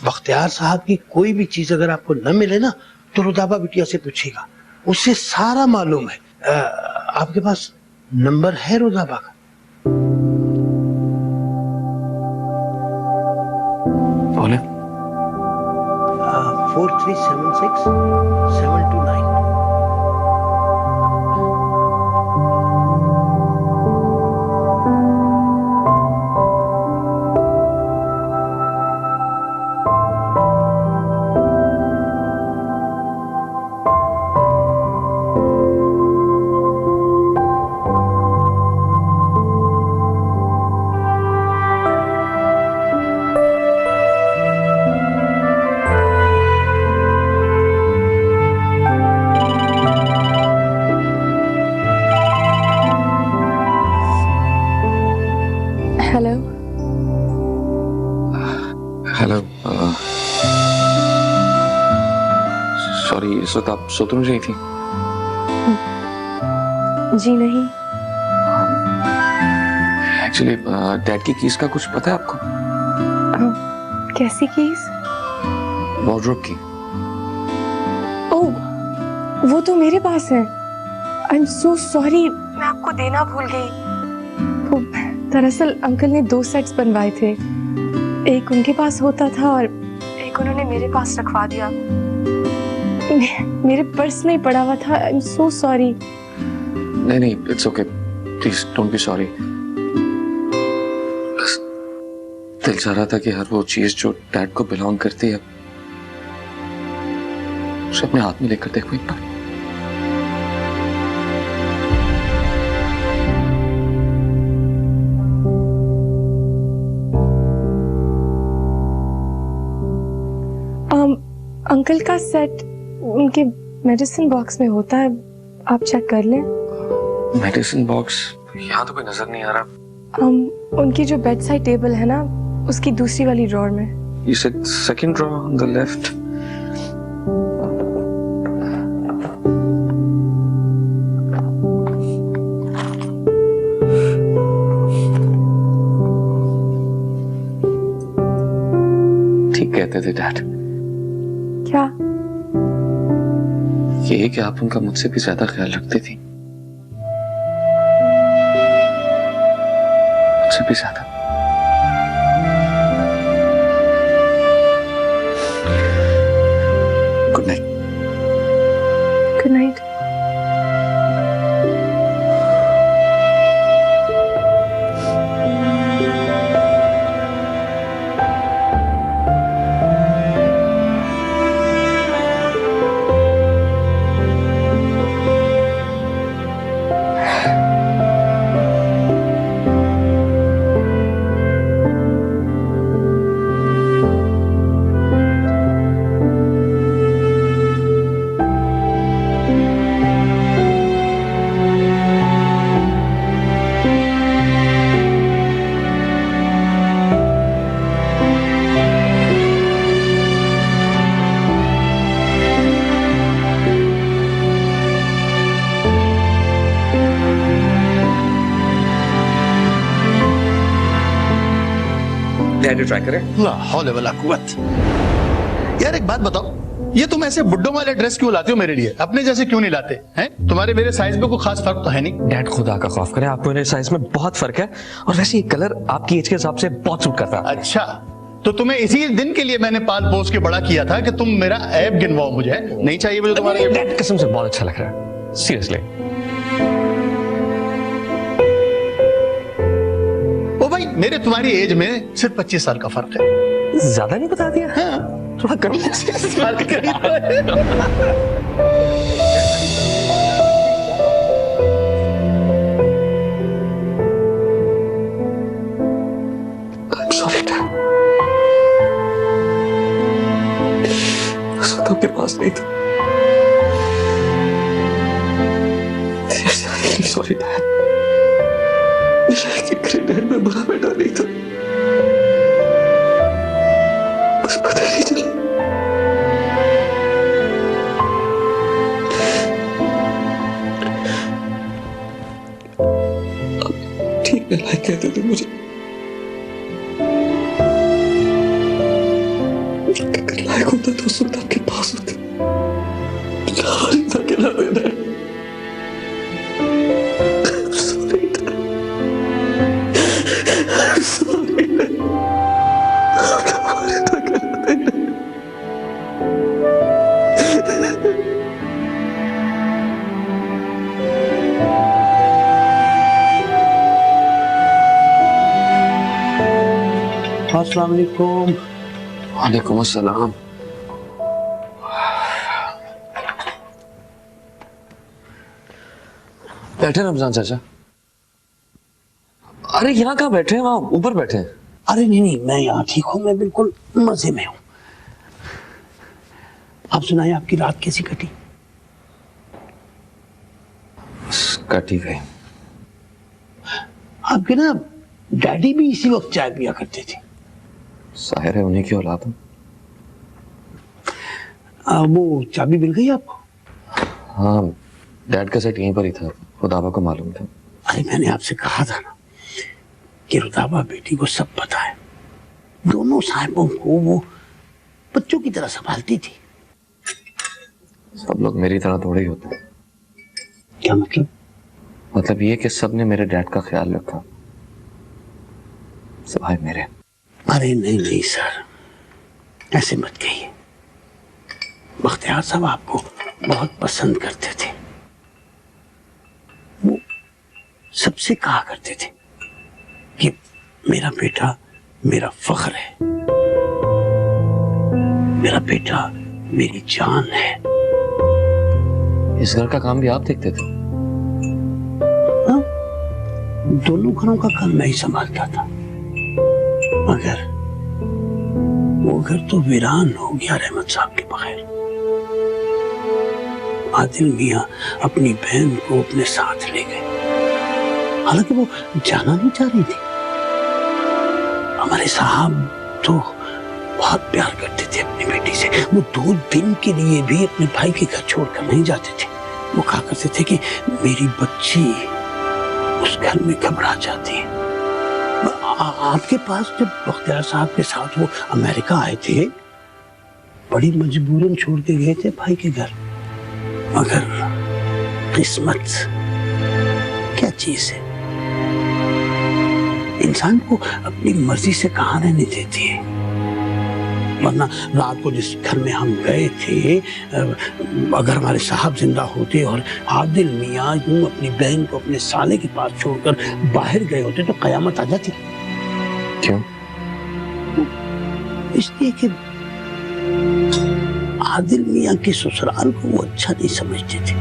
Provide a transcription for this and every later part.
बख्तियार साहब की कोई भी चीज अगर आपको न मिले ना तो रुदाबा बिटिया से पूछिएगा, उससे सारा मालूम है। आपके पास नंबर है रुदाबा का? बोले। 4376-729। हेलो। हेलो। सॉरी, इस वक्त आप सो तो नहीं रही थी? जी नहीं। एक्चुअली डैड की कीज का कुछ पता है आपको? कैसी कीज? वॉर्डरोब की। ओह, वो तो मेरे पास है। आई एम सो सॉरी, मैं आपको देना भूल गई। दरअसल अंकल ने 2 सेट्स बनवाए थे, एक उनके पास होता था और एक उन्होंने मेरे पास रखवा दिया। मेरे पर्स में ही पड़ा हुआ था। I am so sorry. नहीं नहीं, it's okay, please don't be sorry. बस दिल चाह रहा था कि हर वो चीज जो डैड को बिलोंग करती है उसे अपने हाथ में लेकर देखो एक बार। अंकल का सेट उनके मेडिसिन बॉक्स में होता है, आप चेक कर लें। मेडिसिन बॉक्स यहाँ तो कोई नजर नहीं आ रहा। उनकी जो बेड साइड टेबल है ना, उसकी दूसरी वाली ड्रॉर में। You said second drawer on the left. ठीक कहते थे डैड। क्या? ये कि आप उनका मुझसे भी ज्यादा ख्याल रखती थी, मुझसे भी ज्यादा। Good night. Good night. Try करें। ला हौले वला कुव्वत। यार एक बात बताओ, ये तुम ऐसे बुड्ढों वाले ड्रेस क्यों लाते हो मेरे लिए? अपने जैसे क्यों नहीं लाते हैं? तुम्हारे मेरे साइज में कोई खास फर्क तो है नहीं। डैड खुदा का खौफ करे, आपको मेरे साइज में बहुत फर्क है और वैसे ये कलर आपकी एज के हिसाब से बहुत सूट करता है। अच्छा, तो तुम्हें इसी दिन के लिए मैंने पाल पोस के बड़ा किया था कि तुम मेरा ऐब गिनवाओ। मुझे नहीं चाहिए मुझे तुम्हारे डैड, कसम से बहुत अच्छा लग रहा है, सीरियसली। ओ भाई, मेरे तुम्हारी एज में सिर्फ 25 साल का फर्क है। ज्यादा नहीं बता दिया? हाँ। थोड़ा करो। के पास नहीं था। सॉरी डैड, में बुरा बेटा नहीं था, बस पता नहीं चला। ठीक है, लाइक कहते थे मुझे। लायक होता तो उस वक्त आपके पास होता। आज इतना अकेला हो रहा है। अस्सलाम वालेकुम। वालेकुम अस्सलाम। बैठे रमजान चाचा। अरे यहाँ कहाँ बैठे हैं, वहां ऊपर बैठे हैं। अरे नहीं नहीं, मैं यहाँ ठीक हूँ, मैं बिल्कुल मजे में हूँ। आप सुनाइए, आपकी रात कैसी कटी? कटी गई। आपके ना डैडी भी इसी वक्त चाय पिया करते थे। जाहिर है उन्हीं की औलाद हूं। वो चाबी मिल गई आपको? हाँ, डैड का सेट यहीं पर ही था, रुदाबा को मालूम था। अरे मैंने आपसे कहा था ना कि रुदाबा बेटी को सब पता है। दोनों साहिबों को वो बच्चों की तरह संभालती थी। सब लोग मेरी तरह थोड़े ही होते हैं। क्या मतलब? मतलब ये कि सब ने मेरे डैड का ख्याल रखा, सिवाय मेरे। अरे नहीं नहीं सर, ऐसे मत कहिए। बख्तियार साहब आपको बहुत पसंद करते थे। वो सबसे कहा करते थे कि मेरा बेटा मेरा फख्र है, मेरा बेटा मेरी जान है। इस घर का काम भी आप देखते थे? हाँ? दोनों घरों का काम मैं ही संभालता था, मगर वो घर तो वीरान हो गया रहमत साहब के बगैर। आदिल मियां अपनी बहन को अपने साथ ले गए, हालांकि वो जाना नहीं चाह रही थी। हमारे साहब तो बहुत प्यार करते थे अपनी बेटी से। वो 2 दिन के लिए भी अपने भाई के घर छोड़कर नहीं जाते थे। वो कहा करते थे कि मेरी बच्ची उस घर में घबरा जाती है। आपके पास जब बख्तियार साहब के साथ वो अमेरिका आए थे, बड़ी मजबूरन छोड़ के गए थे भाई के घर। मगर किस्मत क्या चीज है, इंसान को अपनी मर्जी से कहाँ रहने देती है। वरना रात को जिस घर में हम गए थे, अगर हमारे साहब जिंदा होते और आदिल मियां यूं अपनी बहन को अपने साले के पास छोड़कर बाहर गए होते तो कयामत आ जाती। क्यों? इसलिए कि आदिल मियां के ससुराल को वो अच्छा नहीं समझते थे।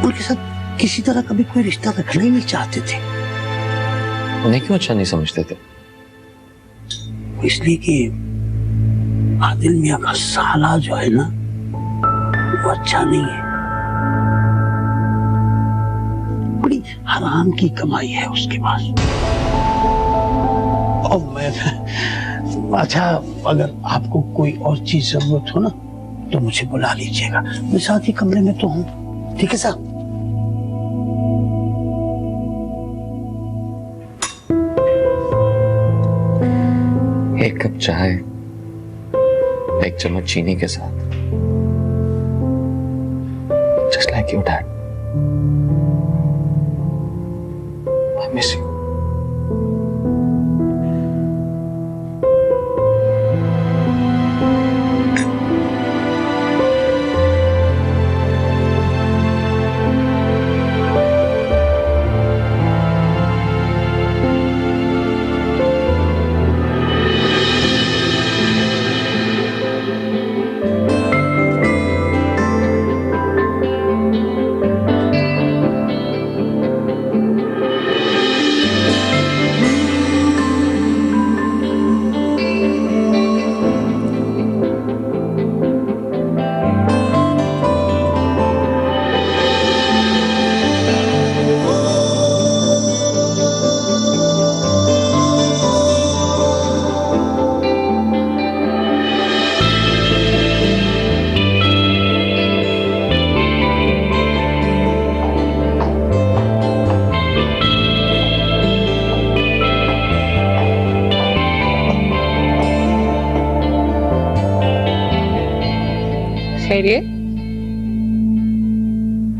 उनके साथ किसी तरह का भी कोई रिश्ता रखना ही नहीं चाहते थे। उन्हें क्यों अच्छा नहीं समझते थे? इसलिए कि आदिल मियां का साला जो है ना, वो अच्छा नहीं है। बड़ी हराम की कमाई है उसके पास। और मैं अच्छा, अगर आपको कोई और चीज जरूरत हो ना तो मुझे बुला लीजिएगा, मैं साथ ही कमरे में तो हूँ। ठीक है साहब? एक कप चाय, एक चम्मच चीनी के साथ। Just like your dad. I miss you. खैरियत?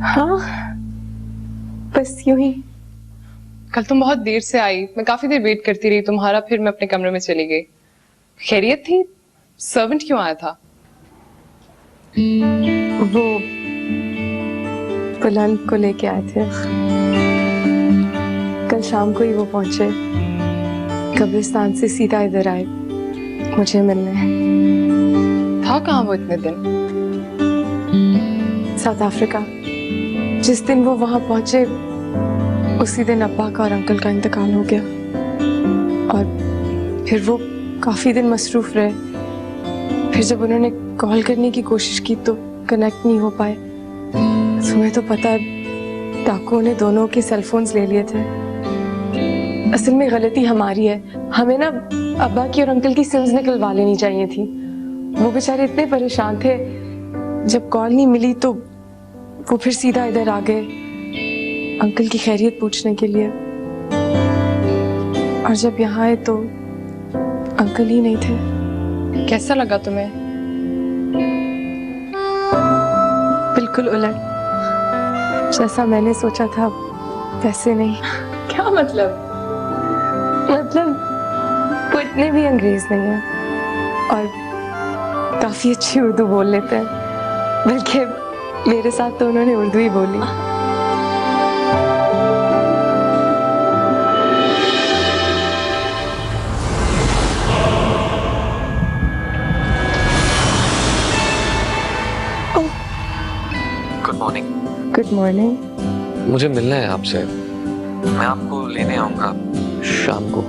हाँ, बस यूं ही। कल तुम बहुत देर से आई, मैं काफी देर वेट करती रही तुम्हारा, फिर मैं अपने कमरे में चली गई। खैरियत थी? सर्वेंट क्यों आया था? वो बुलंद को लेके आए थे। कल शाम को ही वो पहुंचे, कब्रिस्तान से सीधा इधर आए मुझे मिलने। था कहाँ वो इतने दिन? South Africa. जिस दिन वो वहां पहुंचे उसी दिन अब्बा का और अंकल का इंतकाल हो गया, और फिर वो काफी दिन मसरूफ रहे। फिर जब उन्होंने कॉल करने की कोशिश की तो कनेक्ट नहीं हो पाए। तुम्हें तो पता है, डाकुओं ने दोनों के सेलफोन्स ले लिए थे। असल में गलती हमारी है, हमें ना अब्बा की और अंकल की सिम्स निकलवा लेनी चाहिए थी। वो बेचारे इतने परेशान थे, जब कॉल नहीं मिली तो वो फिर सीधा इधर आ गए अंकल की खैरियत पूछने के लिए। और जब यहाँ आए तो अंकल ही नहीं थे। कैसा लगा तुम्हें? बिल्कुल उलट, जैसा मैंने सोचा था वैसे नहीं। क्या मतलब? वो इतने भी अंग्रेज नहीं है और काफी अच्छी उर्दू बोल लेते हैं, बल्कि मेरे साथ तो उन्होंने उर्दू ही बोली। Good morning. Good morning. मुझे मिलना है आपसे, मैं आपको लेने आऊंगा शाम को।